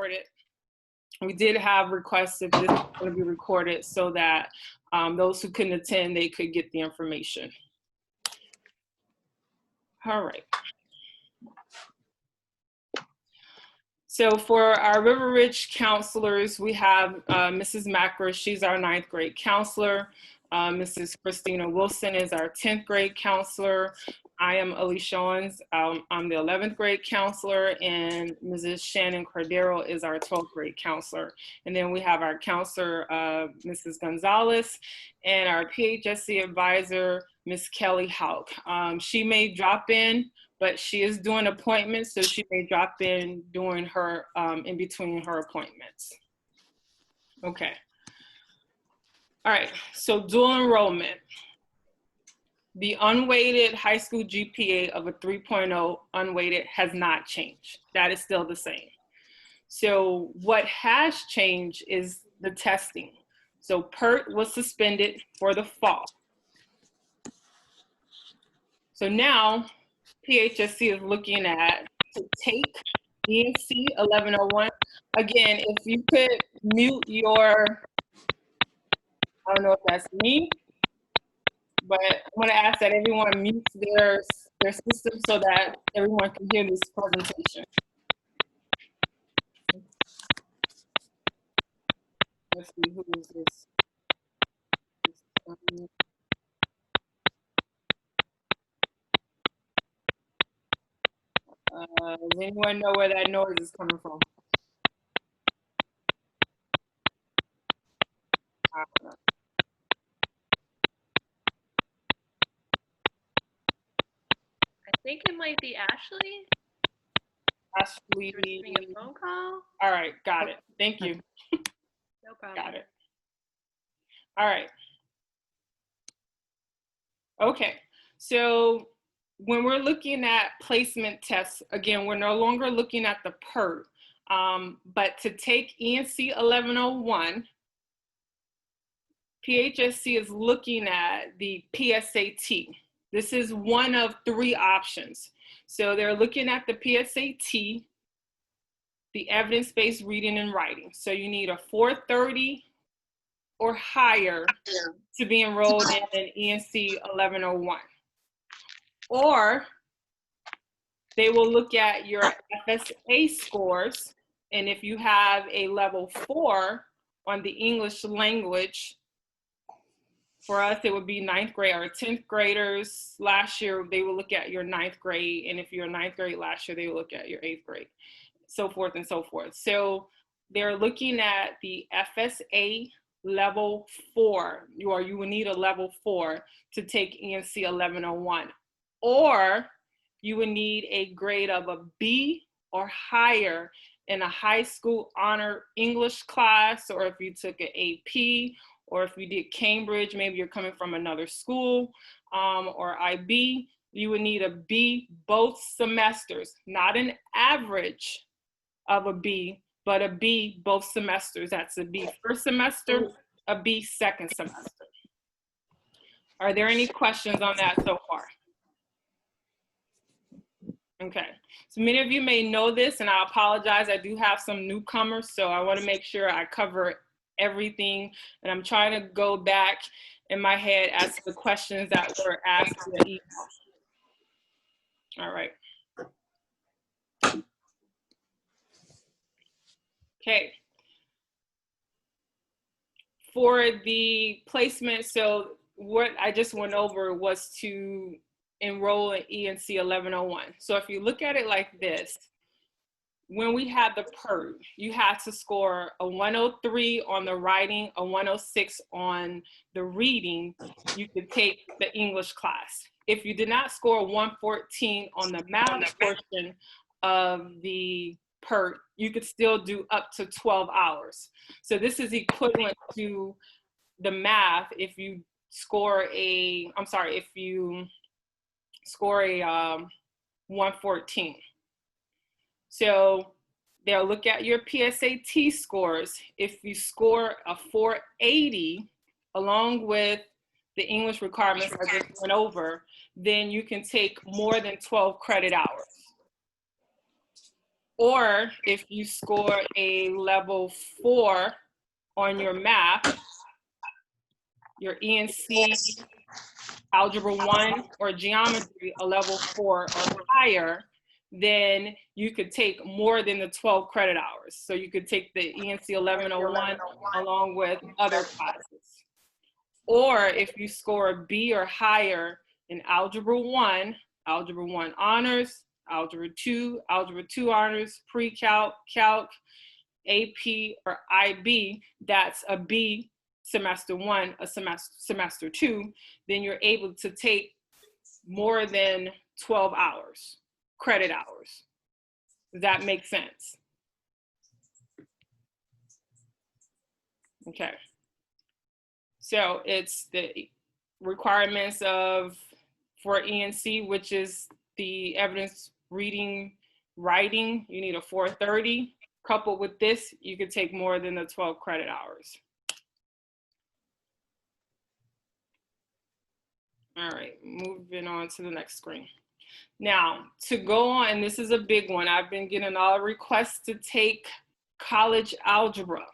recorded. We did have requests if this is going to be recorded so that those who couldn't attend, they could get the information. All right. So for our River Ridge counselors, we have Mrs. Macra, she's our 9th grade counselor. Mrs. Christina Wilson is our 10th grade counselor. I am Alicia Owens, I'm the 11th grade counselor, and Mrs. Shannon Cordero is our 12th grade counselor. And then we have our counselor, Mrs. Gonzalez, and our PHSC advisor, Ms. Kelly Hauk. She may drop in, but she is doing appointments, so she may drop in during her, in between her appointments. Okay. All right, so dual enrollment. The unweighted high school GPA of a 3.0 unweighted has not changed. That is still the same. So what has changed is the testing. So PERT was suspended for the fall. So now PHSC is looking at to take ENC 1101. Again, if you could mute your, I don't know if that's me, but I'm going to ask that everyone mutes their system so that everyone can hear this presentation. Let's see, who is this? Does anyone know where that noise is coming from? I don't know. I think it might be Ashley. Ashley. A phone call. All right, got it. Thank you. No problem. Got it. All right. Okay, so when we're looking at placement tests, again, we're no longer looking at the PERT, but to take ENC 1101, PHSC is looking at the PSAT. This is one of 3 options. So they're looking at the PSAT, the evidence-based reading and writing. So you need a 430 or higher to be enrolled in an ENC 1101. Or they will look at your FSA scores, and if you have a level 4 on the English language, for us it would be 9th grade or 10th graders. Last year they will look at your 9th grade, and if you're 9th grade last year, they will look at your 8th grade, so forth and so forth. So they're looking at the FSA level 4, or you will need a level 4 to take ENC 1101. Or you would need a grade of a B or higher in a high school honor English class, or if you took an AP, or if you did Cambridge, maybe you're coming from another school, or IB, you would need a B both semesters, not an average of a B, but a B both semesters. That's a B first semester, a B second semester. Are there any questions on that so far? Okay, so many of you may know this, and I apologize, I do have some newcomers, so I want to make sure I cover everything, and I'm trying to go back in my head as to the questions that were asked via email. All right. Okay. For the placement, so what I just went over was to enroll in ENC 1101. So if you look at it like this, when we had the PERT, you had to score a 103 on the writing, a 106 on the reading, you could take the English class. If you did not score 114 on the math portion of the PERT, you could still do up to 12 hours. So this is equivalent to the math if you score a, I'm sorry, if you score a 114. So they'll look at your PSAT scores. If you score a 480 along with the English requirements I just went over, then you can take more than 12 credit hours. Or if you score a level 4 on your math, your ENC, Algebra 1, or Geometry, a level 4 or higher, then you could take more than the 12 credit hours. So you could take the ENC 1101 along with other classes. Or if you score a B or higher in Algebra 1 Honors, Algebra 2 Honors, Pre-Calc, Calc, AP, or IB, that's a B semester 1, a semester 2, then you're able to take more than 12 hours, credit hours. Does that make sense? Okay. So it's the requirements for ENC, which is the evidence reading, writing, you need a 430. Coupled with this, you could take more than the 12 credit hours. All right, moving on to the next screen. Now, to go on, and this is a big one, I've been getting all the requests to take college algebra.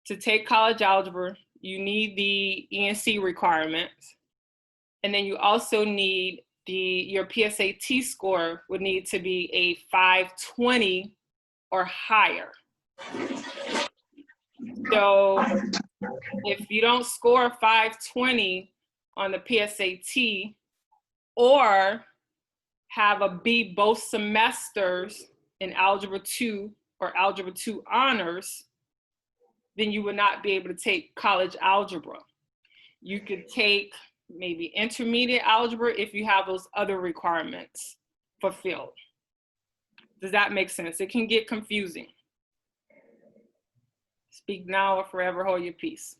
To take college algebra, you need the ENC requirements, and then you also need your PSAT score would need to be a 520 or higher. So if you don't score 520 on the PSAT or have a B both semesters in Algebra 2 or Algebra 2 Honors, then you would not be able to take college algebra. You could take maybe intermediate algebra if you have those other requirements fulfilled. Does that make sense? It can get confusing. Speak now or forever hold your peace.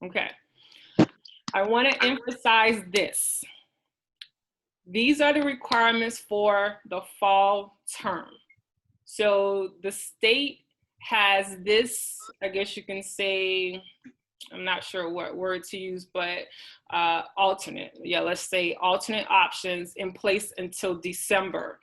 Okay. I want to emphasize this. These are the requirements for the fall term. So the state has this, I guess you can say, I'm not sure what word to use, but alternate. Yeah, let's say alternate options in place until December.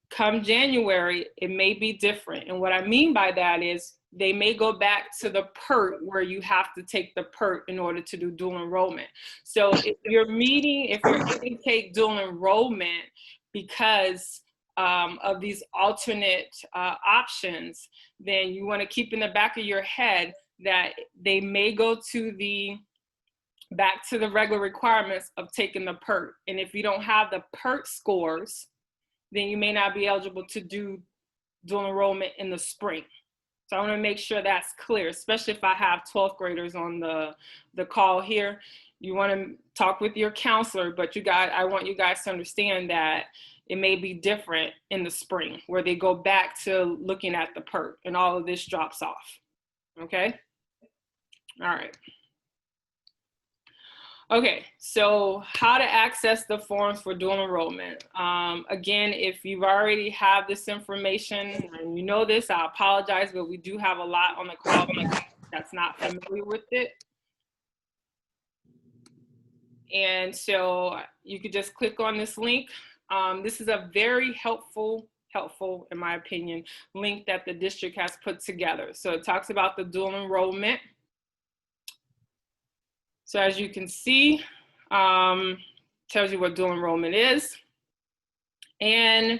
Come January, it may be different. And what I mean by that is they may go back to the PERT where you have to take the PERT in order to do dual enrollment. So if you're able to take dual enrollment because of these alternate options, then you want to keep in the back of your head that they may go to back to the regular requirements of taking the PERT. And if you don't have the PERT scores, then you may not be eligible to do dual enrollment in the spring. So I want to make sure that's clear, especially if I have 12th graders on the call here. You want to talk with your counselor, but I want you guys to understand that it may be different in the spring where they go back to looking at the PERT and all of this drops off. Okay? All right. Okay, so how to access the forms for dual enrollment. Again, if you've already have this information and you know this, I apologize, but we do have a lot on the call that's not familiar with it. And so you could just click on this link. This is a very helpful, in my opinion, link that the district has put together. So it talks about the dual enrollment. So as you can see, tells you what dual enrollment is. And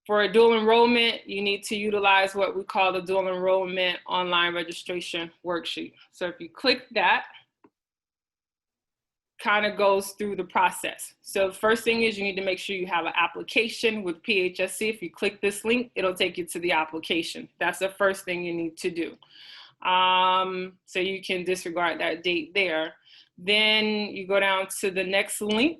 for a dual enrollment, you need to utilize what we call the dual enrollment online registration worksheet. So if you click that, kind of goes through the process. So the first thing is you need to make sure you have an application with PHSC. If you click this link, it'll take you to the application. That's the first thing you need to do. So you can disregard that date there. Then you go down to the next link.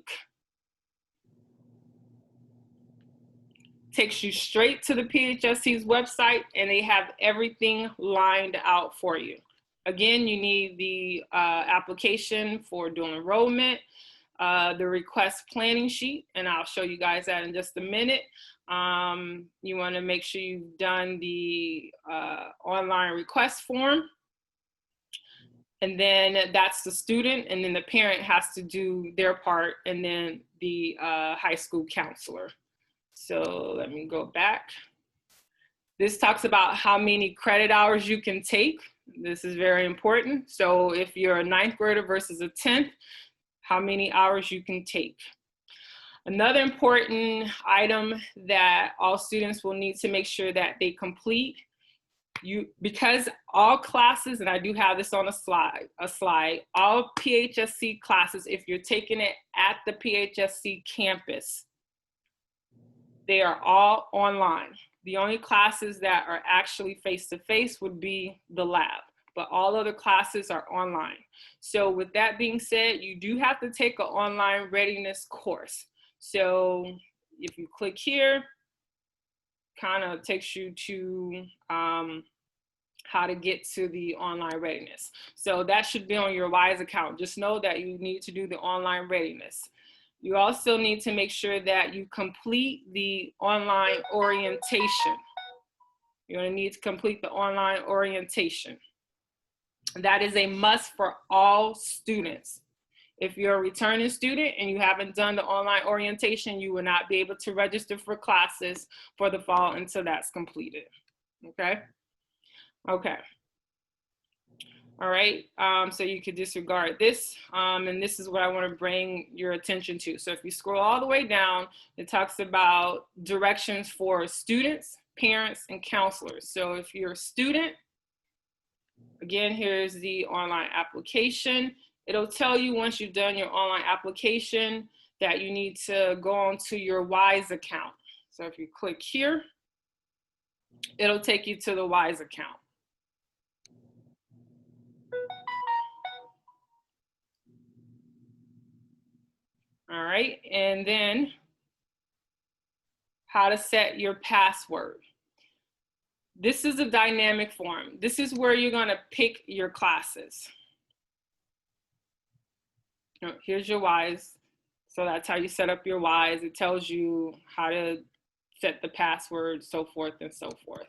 Takes you straight to the PHSC's website and they have everything lined out for you. Again, you need the application for dual enrollment, the request planning sheet, and I'll show you guys that in just a minute. You want to make sure you've done the online request form. And then that's the student, and then the parent has to do their part, and then the high school counselor. So let me go back. This talks about how many credit hours you can take. This is very important. So if you're a 9th grader versus a 10th, how many hours you can take. Another important item that all students will need to make sure that they complete, because all classes, and I do have this on a slide, all PHSC classes, if you're taking it at the PHSC campus, they are all online. The only classes that are actually face-to-face would be the lab, but all other classes are online. So with that being said, you do have to take an online readiness course. So if you click here, kind of takes you to how to get to the online readiness. So that should be on your WISE account. Just know that you need to do the online readiness. You also need to make sure that you complete the online orientation. You're gonna need to complete the online orientation. That is a must for all students. If you're a returning student and you haven't done the online orientation, you will not be able to register for classes for the fall until that's completed, okay? Okay. All right, so you could disregard this, and this is what I want to bring your attention to. So if you scroll all the way down, it talks about directions for students, parents, and counselors. So if you're a student, again, here's the online application. It'll tell you once you've done your online application that you need to go onto your WISE account. So if you click here, it'll take you to the WISE account. All right, and then how to set your password. This is a dynamic form. This is where you're gonna pick your classes. Here's your WISE. So that's how you set up your WISE. It tells you how to set the password, so forth and so forth.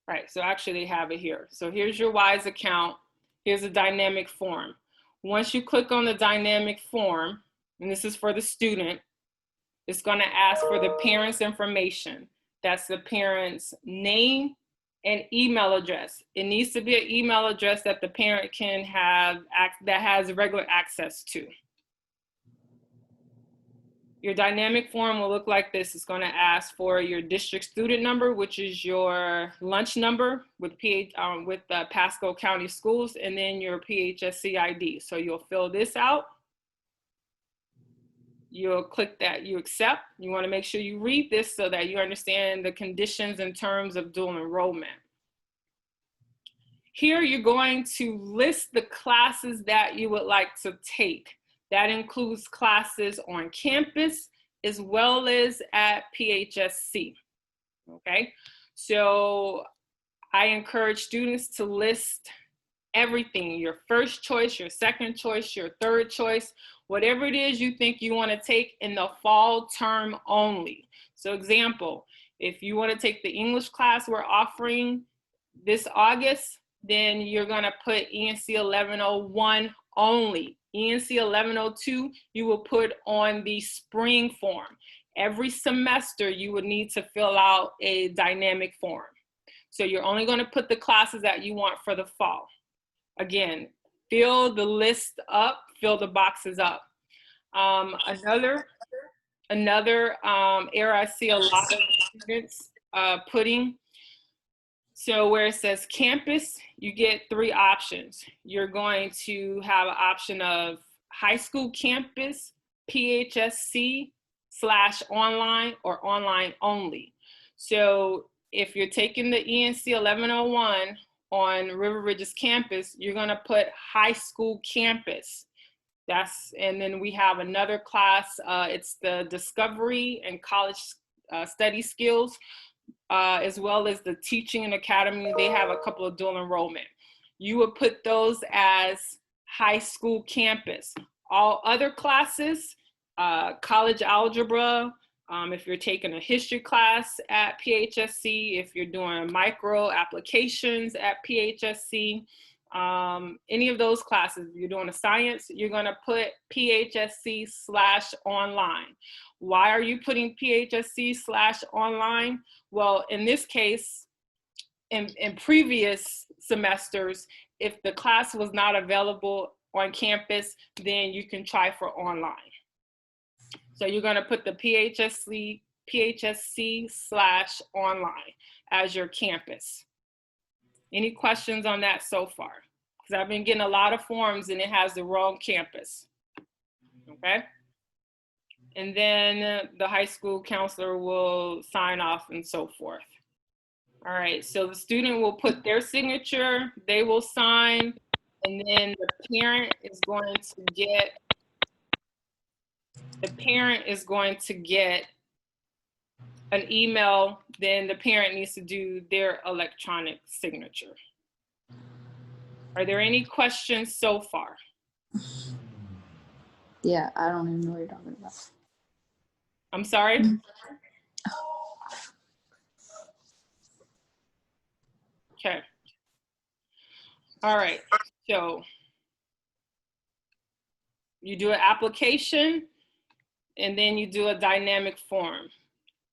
Right, so actually they have it here. So here's your WISE account. Here's a dynamic form. Once you click on the dynamic form, and this is for the student, it's gonna ask for the parent's information. That's the parent's name and email address. It needs to be an email address that the parent can have, that has regular access to. Your dynamic form will look like this. It's gonna ask for your district student number, which is your lunch number with Pasco County Schools, and then your PHSC ID. So you'll fill this out. You'll click that you accept. You wanna make sure you read this so that you understand the conditions and terms of dual enrollment. Here you're going to list the classes that you would like to take. That includes classes on campus as well as at PHSC, okay? So I encourage students to list everything, your first choice, your second choice, your third choice, whatever it is you think you wanna take in the fall term only. So example, if you wanna take the English class we're offering this August, then you're gonna put ENC 1101 only. ENC 1102, you will put on the spring form. Every semester, you would need to fill out a dynamic form. So you're only gonna put the classes that you want for the fall. Again, fill the list up, fill the boxes up. Another error I see a lot of students putting, so where it says campus, you get 3 options. You're going to have an option of high school campus, PHSC/online, or online only. So if you're taking the ENC 1101 on River Ridge's campus, you're gonna put high school campus. And then we have another class, it's the Discovery and College Study Skills, as well as the Teaching and Academy. They have a couple of dual enrollment. You would put those as high school campus. All other classes, college algebra, If you're taking a history class at PHSC, if you're doing micro applications at PHSC, any of those classes, if you're doing a science, you're going to put PHSC/online. Why are you putting PHSC/online? Well, in this case, in previous semesters, if the class was not available on campus, then you can try for online. So you're going to put the PHSC/online as your campus. Any questions on that so far? Because I've been getting a lot of forms and it has the wrong campus. Okay. And then the high school counselor will sign off and so forth. All right, so the student will put their signature, they will sign, and then the parent is going to get an email, then the parent needs to do their electronic signature. Are there any questions so far? Yeah, I don't even know what you're talking about. I'm sorry? Okay. All right, so you do an application and then you do a dynamic form.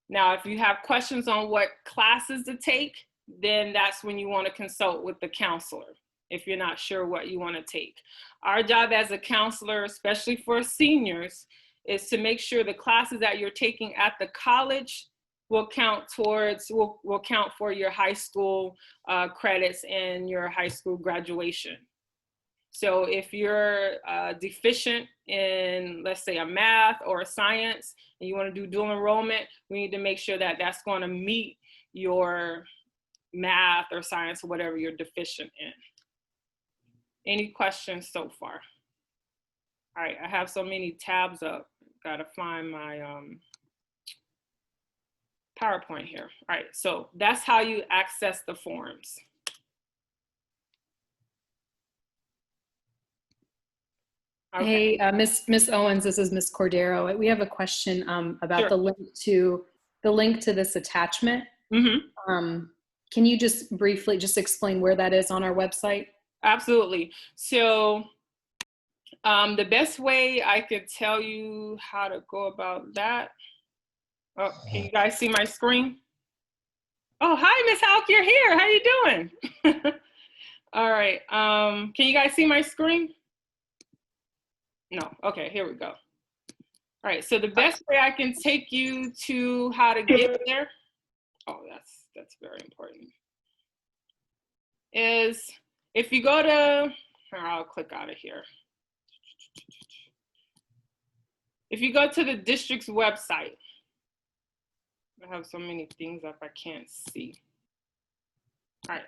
Now, if you have questions on what classes to take, then that's when you want to consult with the counselor if you're not sure what you want to take. Our job as a counselor, especially for seniors, is to make sure the classes that you're taking at the college will count for your high school credits and your high school graduation. So if you're deficient in, let's say, a math or a science, and you want to do dual enrollment, we need to make sure that that's going to meet your math or science or whatever you're deficient in. Any questions so far? All right, I have so many tabs up. Got to find my PowerPoint here. All right, so that's how you access the forms. Okay. Hey, Miss Owens, this is Miss Cordero. We have a question about Sure. the link to this attachment. Mm-hmm. Can you just briefly just explain where that is on our website? Absolutely. So the best way I could tell you how to go about that. Oh, can you guys see my screen? Oh, hi, Miss Houck, you're here. How you doing? All right. Can you guys see my screen? No. Okay, here we go. All right. So the best way I can take you to how to get there. Oh, that's very important. Is if you go to, I'll click out of here. If you go to the district's website, I have so many things up I can't see. All right,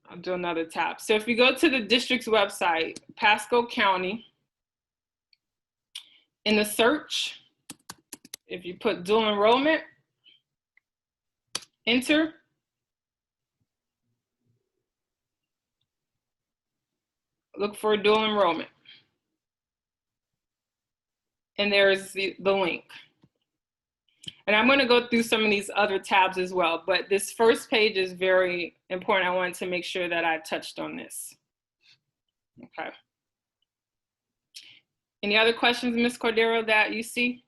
I'll do another tab. So if you go to the district's website, Pasco County, in the search, if you put dual enrollment, enter. Look for dual enrollment. And there's the link. And I'm going to go through some of these other tabs as well, but this first page is very important. I wanted to make sure that I touched on this. Okay. Any other questions, Ms. Cordero, that you see?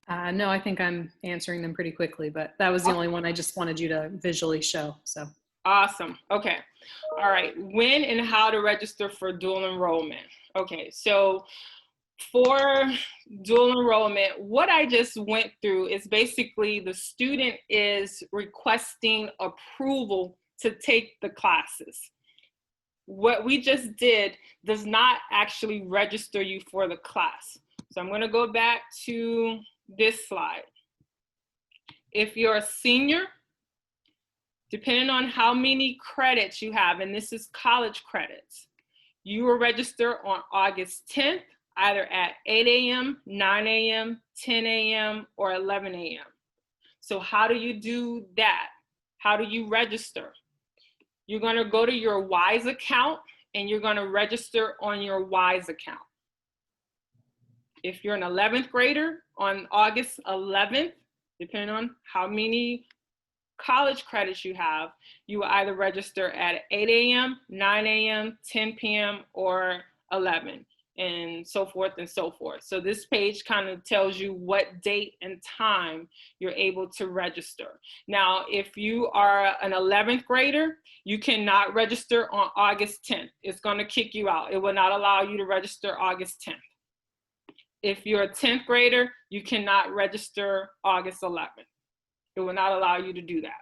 No, I think I'm answering them pretty quickly, but that was the only one I just wanted you to visually show. So awesome. Okay. All right. When and how to register for dual enrollment. Okay. So for dual enrollment, what I just went through is basically the student is requesting approval to take the classes. What we just did does not actually register you for the class. So I'm going to go back to this slide. If you're a senior, depending on how many credits you have, and this is college credits, you will register on August 10th, either at 8 a.m., 9 a.m., 10 a.m., or 11 a.m. So how do you do that? How do you register? You're going to go to your WISE account and you're going to register on your WISE account. If you're an 11th grader, on August 11th, depending on how many college credits you have, you will either register at 8 a.m., 9 a.m., 10 p.m., or 11, and so forth and so forth. So this page kind of tells you what date and time you're able to register. Now, if you are an 11th grader, you cannot register on August 10th. It's going to kick you out. It will not allow you to register August 10th. If you're a 10th grader, you cannot register August 11th. It will not allow you to do that.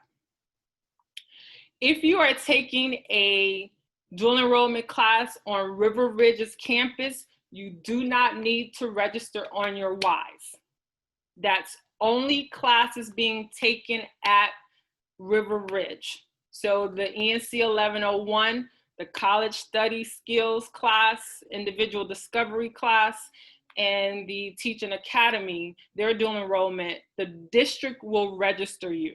If you are taking a dual enrollment class on River Ridge's campus, you do not need to register on your WISE. That's only classes being taken at River Ridge. So the ENC 1101, the college study skills class, individual discovery class, and the teaching academy, their dual enrollment, the district will register you.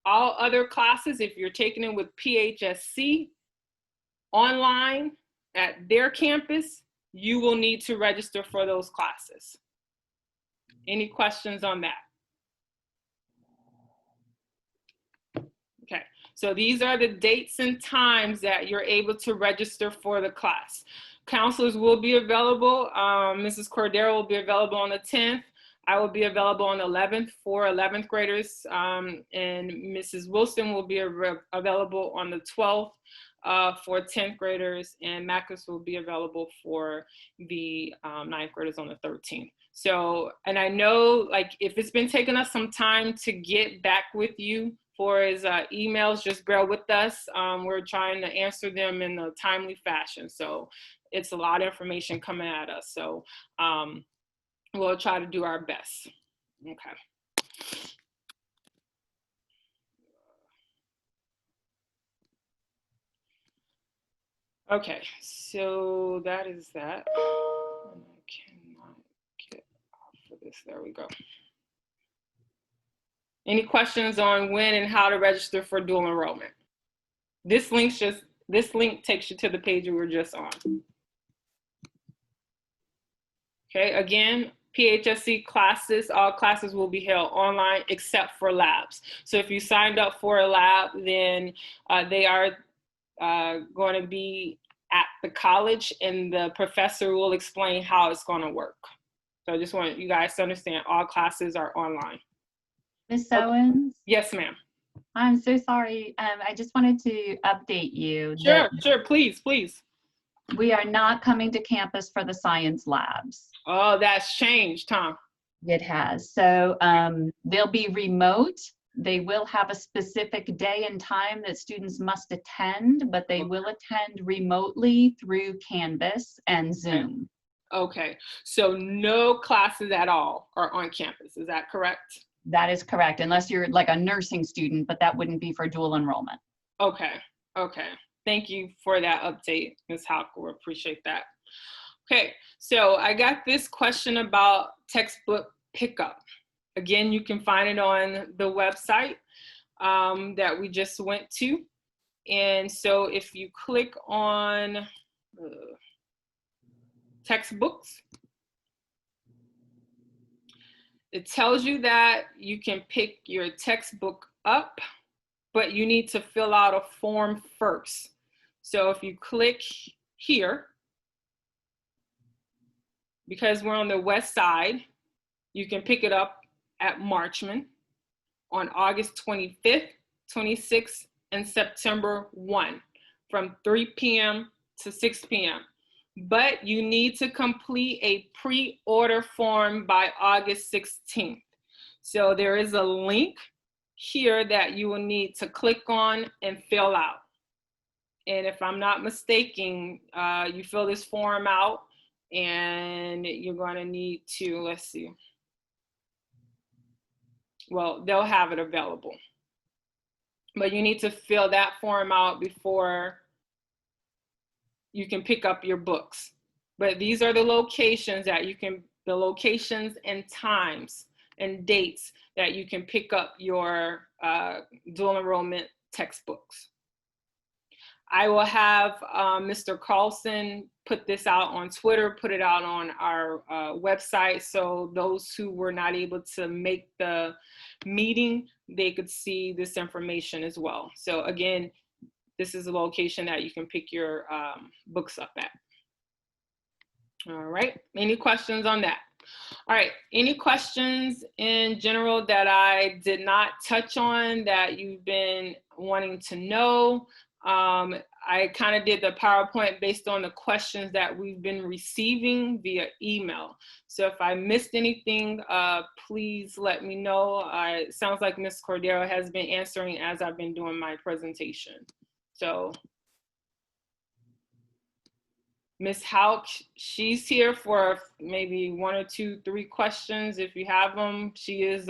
All other classes, if you're taking it with PHSC online at their campus, you will need to register for those classes. Any questions on that? Okay, so these are the dates and times that you're able to register for the class. Counselors will be available. Mrs. Cordero will be available on the 10th. I will be available on the 11th for 11th graders, and Mrs. Wilson will be available on the 12th for 10th graders, and Marcus will be available for the 9th graders on the 13th. So, and I know, like, if it's been taking us some time to get back with you for his emails, just bear with us. We're trying to answer them in a timely fashion. So it's a lot of information coming at us. So we'll try to do our best. Okay. Okay, so that is that. And I cannot get off of this. There we go. Any questions on when and how to register for dual enrollment? This link takes you to the page we were just on. Okay, again, PHSC classes, all classes will be held online except for labs. So if you signed up for a lab, then they are going to be at the college, and the professor will explain how it's going to work. So I just want you guys to understand all classes are online. Miss Owens? Yes, ma'am. I'm so sorry. I just wanted to update you. Sure, sure, please, please. We are not coming to campus for the science labs. Oh, that's changed, Tom. It has. So they'll be remote. They will have a specific day and time that students must attend, but they will attend remotely through Canvas and Zoom. Okay, so no classes at all are on campus, is that correct? That is correct, unless you're like a nursing student, but that wouldn't be for dual enrollment. Okay, okay. Thank you for that update, Ms. Halker, appreciate that. Okay, so I got this question about textbook pickup. Again, you can find it on the website that we just went to. And so if you click on textbooks, it tells you that you can pick your textbook up, but you need to fill out a form first. So if you click here, because we're on the west side, you can pick it up at Marchman on August 25th, 26th, and September 1 from 3 p.m. to 6 p.m. But you need to complete a pre-order form by August 16th. So there is a link here that you will need to click on and fill out. And if I'm not mistaken, you fill this form out and you're going to need to, let's see. Well, they'll have it available. But you need to fill that form out before you can pick up your books. But these are the locations that you can, the locations and times and dates that you can pick up your dual enrollment textbooks. I will have Mr. Carlson put this out on Twitter, put it out on our website, so those who were not able to make the meeting, they could see this information as well. So again, this is a location that you can pick your books up at. All right, any questions on that? All right, any questions in general that I did not touch on that you've been wanting to know? I kind of did the PowerPoint based on the questions that we've been receiving via email. So if I missed anything, please let me know. It sounds like Ms. Cordero has been answering as I've been doing my presentation. So Ms. Hauk, she's here for maybe 1 or 2, 3 questions if you have them. She is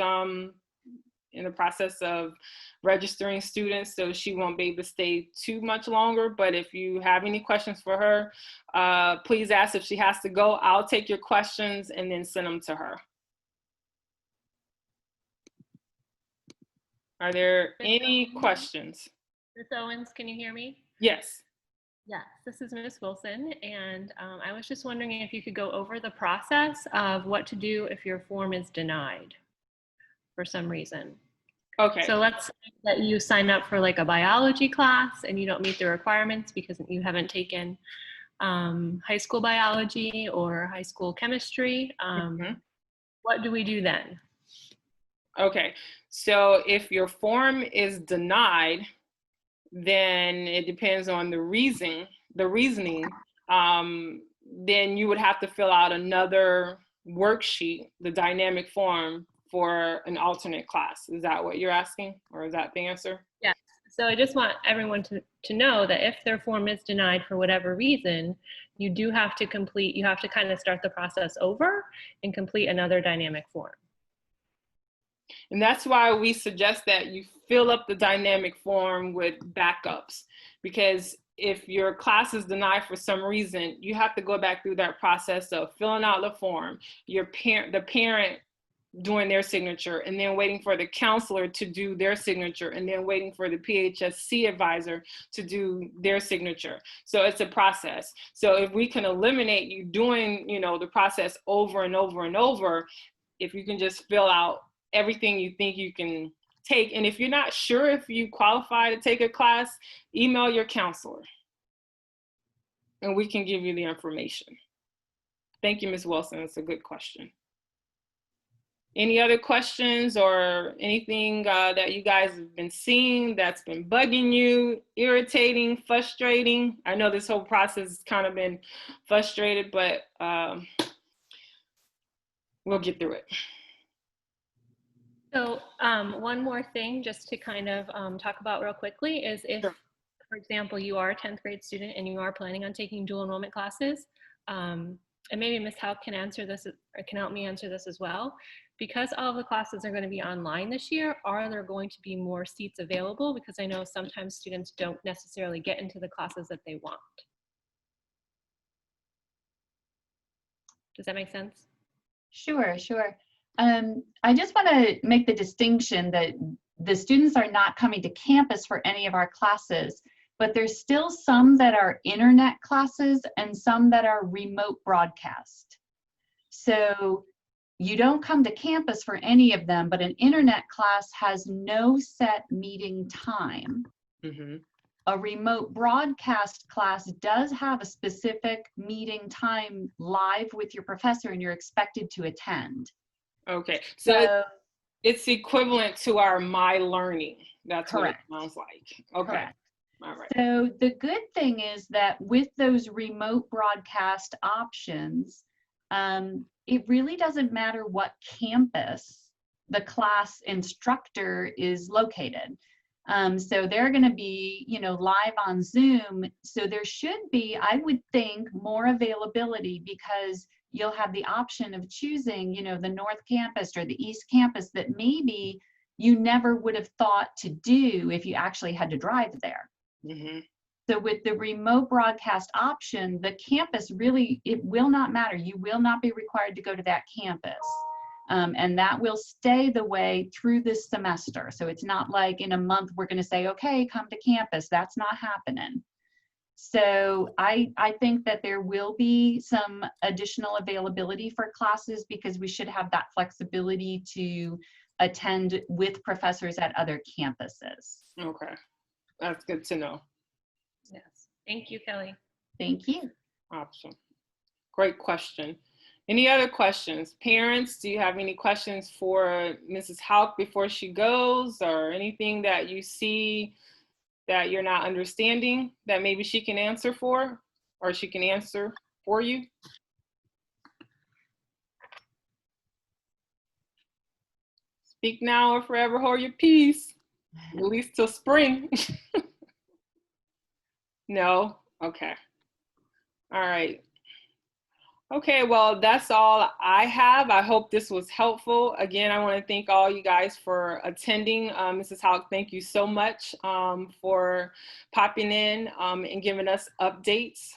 in the process of registering students, so she won't be able to stay too much longer. But if you have any questions for her, please ask. If she has to go, I'll take your questions and then send them to her. Are there any questions? Ms. Owens, can you hear me? Yes. Yes, this is Ms. Wilson, and I was just wondering if you could go over the process of what to do if your form is denied for some reason. Okay. So let's say that you sign up for like a biology class and you don't meet the requirements because you haven't taken high school biology or high school chemistry. What do we do then? Okay, so if your form is denied, then it depends on the reasoning. Then you would have to fill out another worksheet, the dynamic form, for an alternate class. Is that what you're asking, or is that the answer? Yes. So I just want everyone to know that if their form is denied for whatever reason, you do have to complete, you have to kind of start the process over and complete another dynamic form. And that's why we suggest that you fill up the dynamic form with backups, because if your class is denied for some reason, you have to go back through that process of filling out the form, the parent doing their signature, and then waiting for the counselor to do their signature, and then waiting for the PHSC advisor to do their signature. So it's a process. So if we can eliminate you doing, the process over and over and over, if you can just fill out everything you think you can take. And if you're not sure if you qualify to take a class, email your counselor and we can give you the information. Thank you, Ms. Wilson. It's a good question. Any other questions or anything that you guys have been seeing that's been bugging you, irritating, frustrating? I know this whole process has kind of been frustrated, but we'll get through it. So one more thing just to kind of talk about real quickly is if, Sure. For example, you are a 10th grade student and you are planning on taking dual enrollment classes, and maybe Ms. Hauk can answer this or can help me answer this as well. Because all of the classes are going to be online this year, are there going to be more seats available? Because I know sometimes students don't necessarily get into the classes that they want. Does that make sense? Sure. I just want to make the distinction that the students are not coming to campus for any of our classes, but there's still some that are internet classes and some that are remote broadcast. So you don't come to campus for any of them, but an internet class has no set meeting time. Mm-hmm. A remote broadcast class does have a specific meeting time live with your professor, and you're expected to attend. Okay, so it's equivalent to our My Learning. That's correct. What it sounds like. Okay, correct. All right. So the good thing is that with those remote broadcast options, it really doesn't matter what campus the class instructor is located. So they're going to be, live on Zoom. So there should be, I would think, more availability because you'll have the option of choosing, the North Campus or the East Campus that maybe you never would have thought to do if you actually had to drive there. Mm-hmm. So with the remote broadcast option, the campus really, it will not matter. You will not be required to go to that campus. And that will stay the way through this semester. So it's not like in a month we're going to say, okay, come to campus. That's not happening. So I think that there will be some additional availability for classes because we should have that flexibility to attend with professors at other campuses. Okay, that's good to know. Yes. Thank you, Kelly. Thank you. Awesome. Great question. Any other questions? Parents, do you have any questions for Mrs. Hauk before she goes, or anything that you see that you're not understanding that maybe she can answer for, or she can answer for you? Speak now or forever hold your peace, at least till spring. No? Okay. All right. Okay, well, that's all I have. I hope this was helpful. Again, I want to thank all you guys for attending. Mrs. Hauk, thank you so much for popping in and giving us updates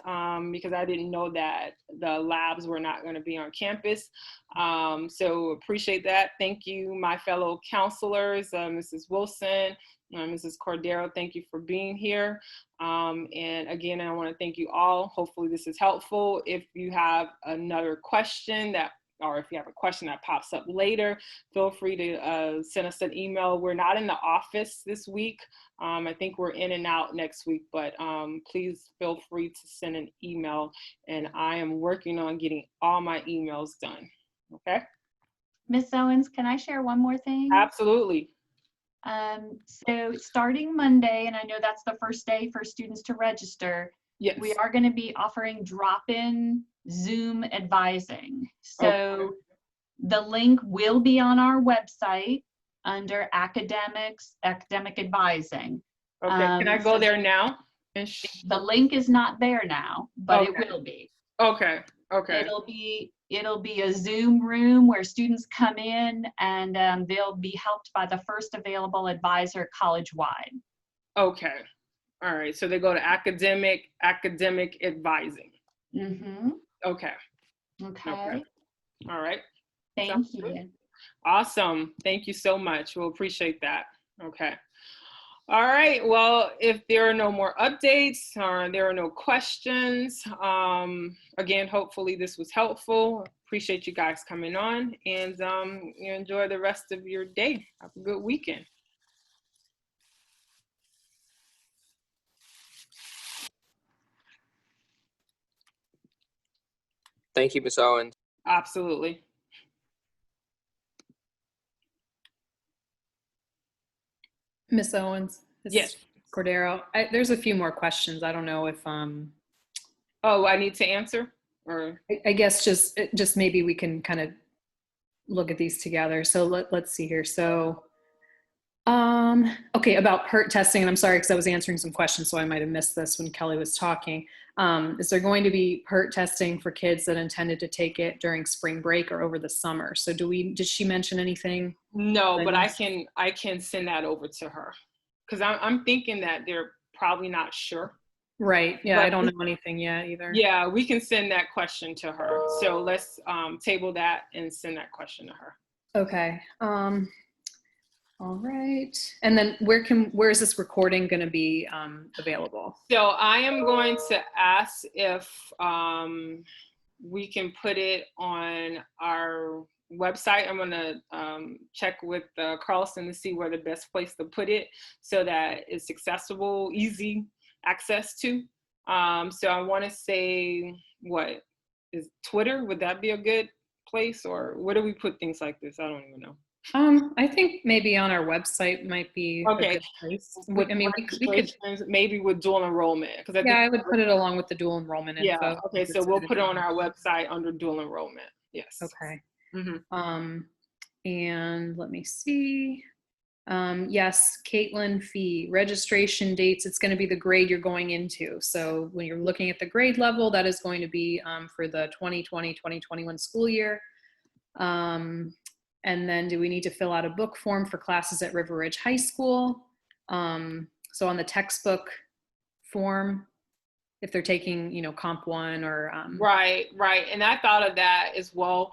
because I didn't know that the labs were not going to be on campus. So appreciate that. Thank you, my fellow counselors, Mrs. Wilson, Mrs. Cordero, thank you for being here. And again, I want to thank you all. Hopefully this is helpful. If you have another question or if you have a question that pops up later, feel free to send us an email. We're not in the office this week. I think we're in and out next week, but please feel free to send an email, and I am working on getting all my emails done. Okay? Miss Owens, can I share one more thing? Absolutely. So starting Monday, and I know that's the first day for students to register, Yes. we are going to be offering drop-in Zoom advising. So Okay. the link will be on our website under academic advising. Okay, can I go there now? The link is not there now, but Okay. it will be. Okay, okay. It'll be a Zoom room where students come in and they'll be helped by the first available advisor college-wide. Okay. All right. So they go to academic advising. Mm-hmm. Okay. Okay. All right. Thank you. Awesome. Thank you so much. We'll appreciate that. Okay. All right. Well, if there are no more updates or there are no questions, again, hopefully this was helpful. Appreciate you guys coming on, and you enjoy the rest of your day. Have a good weekend. Thank you, Ms. Owens. Absolutely. Miss Owens. Yes. Cordero. There's a few more questions. I don't know if Oh, I need to answer, or I guess just maybe we can kind of look at these together. So let's see here. So okay, about PERT testing, and I'm sorry because I was answering some questions, so I might have missed this when Kelly was talking. Is there going to be PERT testing for kids that intended to take it during spring break or over the summer? So did she mention anything? no? But I can send that over to her because I'm thinking that they're probably not sure. Right. Yeah, But I don't know anything yet either. Yeah, we can send that question to her. So let's table that and send that question to her. Okay. All right. And then where is this recording going to be available? So I am going to ask if we can put it on our website. I'm going to check with Carlson to see where the best place to put it so that it's accessible, easy access to. So I want to say, what is Twitter? Would that be a good place, or where do we put things like this? I don't even know. I think maybe on our website might be a good place. With I mean, we could maybe with dual enrollment, because I would put it along with the dual enrollment info. Yeah. Okay. So we'll put it on our website under dual enrollment. Yes. Okay. Mm-hmm. And let me see. Yes, Caitlin Fee, registration dates, it's going to be the grade you're going into. So when you're looking at the grade level, that is going to be for the 2020-2021 school year. And then do we need to fill out a book form for classes at River Ridge High School? So on the textbook form, if they're taking, Comp 1 or Right. And I thought of that as well.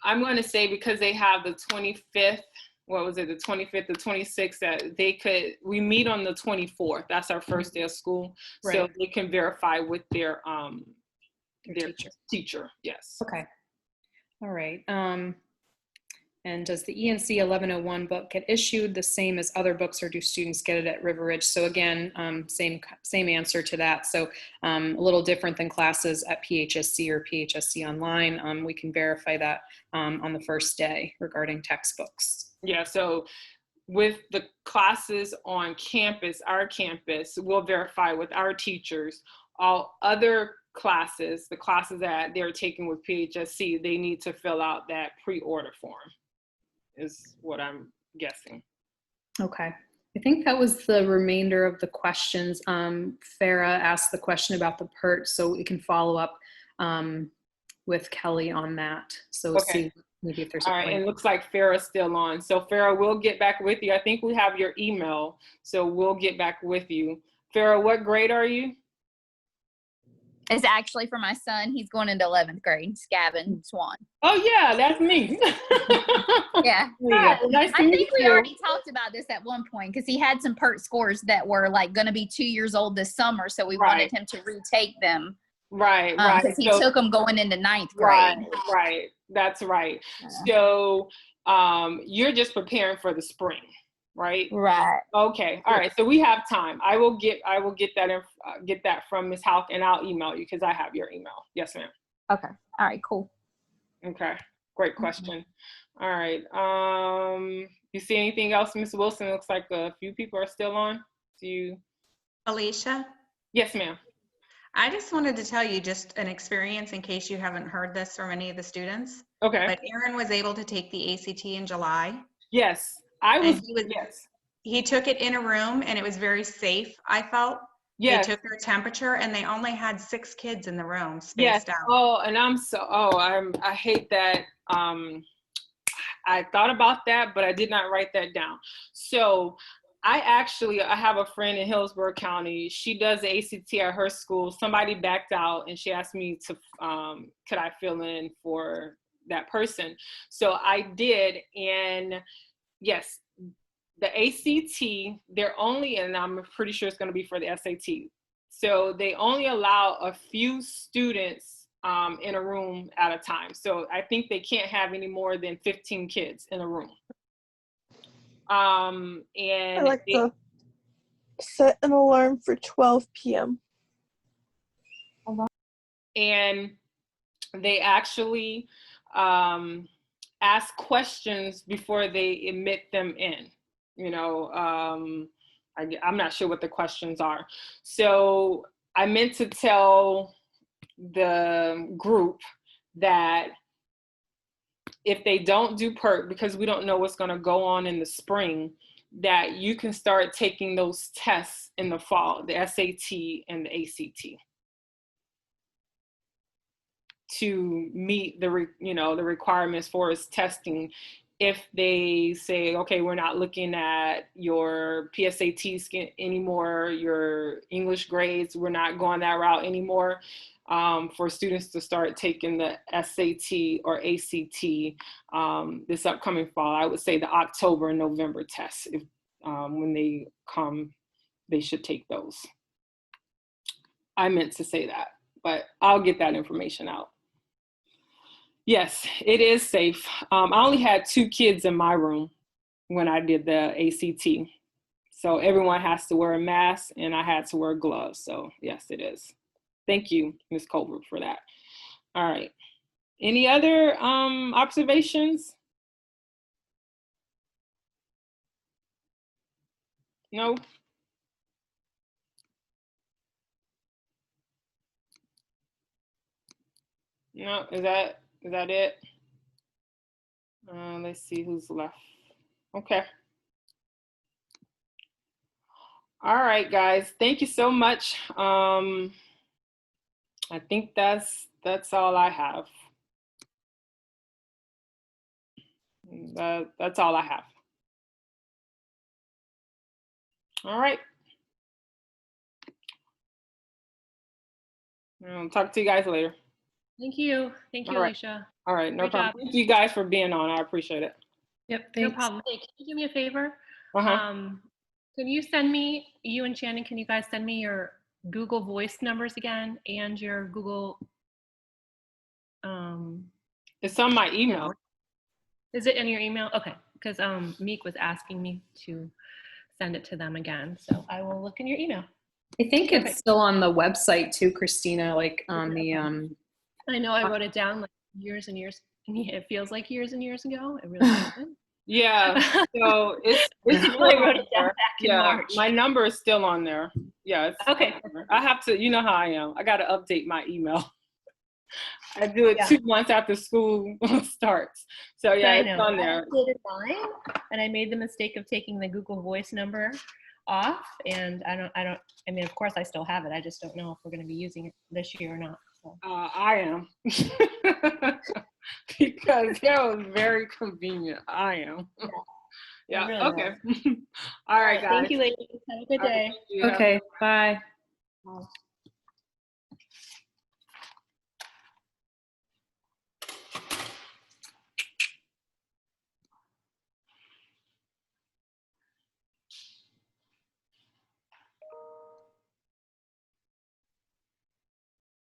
I'm going to say because they have the 25th, what was it, the 25th, the 26th, that we meet on the 24th. That's our first day of school. So Right. they can verify with their teacher. teacher. Yes. Okay. All right. And does the ENC 1101 book get issued the same as other books, or do students get it at River Ridge? So again, same answer to that. So a little different than classes at PHSC or PHSC Online. We can verify that on the first day regarding textbooks. Yeah, so with the classes on campus, our campus, we'll verify with our teachers. All other classes, the classes that they're taking with PHSC, they need to fill out that pre-order form, is what I'm guessing. Okay. I think that was the remainder of the questions. Farah asked the question about the PERT, so we can follow up with Kelly on that. So Okay. see maybe if there's a All right, point. and it looks like Farah's still on. So Farah, we'll get back with you. I think we have your email, so we'll get back with you. Farah, what grade are you? It's actually for my son. He's going into 11th grade, Gavin Swan. Oh yeah, that's me. Yeah. Hi, nice to I meet think we you. already talked about this at one point because he had some PERT scores that were like going to be 2 years old this summer. So we wanted him to retake them. Right. Because he took them going into 9th grade. Right. That's right. So you're just preparing for the spring, right? Right. Okay. All right. So we have time. I will get that from Ms. Houck, and I'll email you because I have your email. Yes, ma'am. Okay. All right. Cool. Okay. Great question. All right. You see anything else, Ms. Wilson? Looks like a few people are still on. Do you? Alicia? Yes, ma'am. I just wanted to tell you just an experience in case you haven't heard this from any of the students. Okay. But Aaron was able to take the ACT in July. Yes. Yes. He took it in a room and it was very safe, I felt. Yes. They took their temperature and they only had 6 kids in the room spaced out. Oh, and I hate that. I thought about that, but I did not write that down. So I have a friend in Hillsborough County. She does the ACT at her school. Somebody backed out and she asked me to, could I fill in for that person? So I did, and yes, the ACT, they're only, and I'm pretty sure it's going to be for the SAT. So they only allow a few students in a room at a time. So I think they can't have any more than 15 kids in a room. And I like to set an alarm for 12 p.m. And they actually ask questions before they admit them in. You know, I'm not sure what the questions are. So I meant to tell the group that if they don't do PERT, because we don't know what's going to go on in the spring, that you can start taking those tests in the fall, the SAT and the ACT, to meet the requirements for its testing. If they say, okay, we're not looking at your PSATs anymore, your English grades, we're not going that route anymore, for students to start taking the SAT or ACT this upcoming fall. I would say the October and November tests, if when they come, they should take those. I meant to say that, but I'll get that information out. Yes, it is safe. I only had 2 kids in my room when I did the ACT. So everyone has to wear a mask and I had to wear gloves. So yes, it is. Thank you, Ms. Colbert, for that. All right. Any other observations? No? No, is that it? Let's see who's left. Okay. All right, guys. Thank you so much. I think that's all I have. That's all I have. All right. I'll talk to you guys later. Thank you. Thank you, All right. Alicia. All right, no Great problem. job. Thank you guys for being on. I appreciate it. Yep, No thanks. problem. Hey, can you do me a favor? Uh-huh. Can you send me, you and Shannon, can you guys send me your Google Voice numbers again and your Google, It's on my email. is it in your email? Okay, because Meek was asking me to send it to them again. So I will look in your email. I think Perfect. it's still on the website too, Christina, like on the, I know I wrote it down like years and years. It feels like years and years ago. It really doesn't. Yeah. So it's I still wrote on it down there. back in Yeah, March. my number is still on there. Yeah. It's Okay. on there. I have to, you know how I am. I got to update my email. I do it Yeah. 2 months after school starts. So yeah, I it's know. on I there. updated mine, and I made the mistake of taking the Google Voice number off. And I mean, of course, I still have it. I just don't know if we're going to be using it this year or not. So. I am. Because that was very convenient. I am. Yeah. really Okay. All right, guys. Thank you, ladies. Have a good All right, day. thank you. Have a okay, bye. Bye.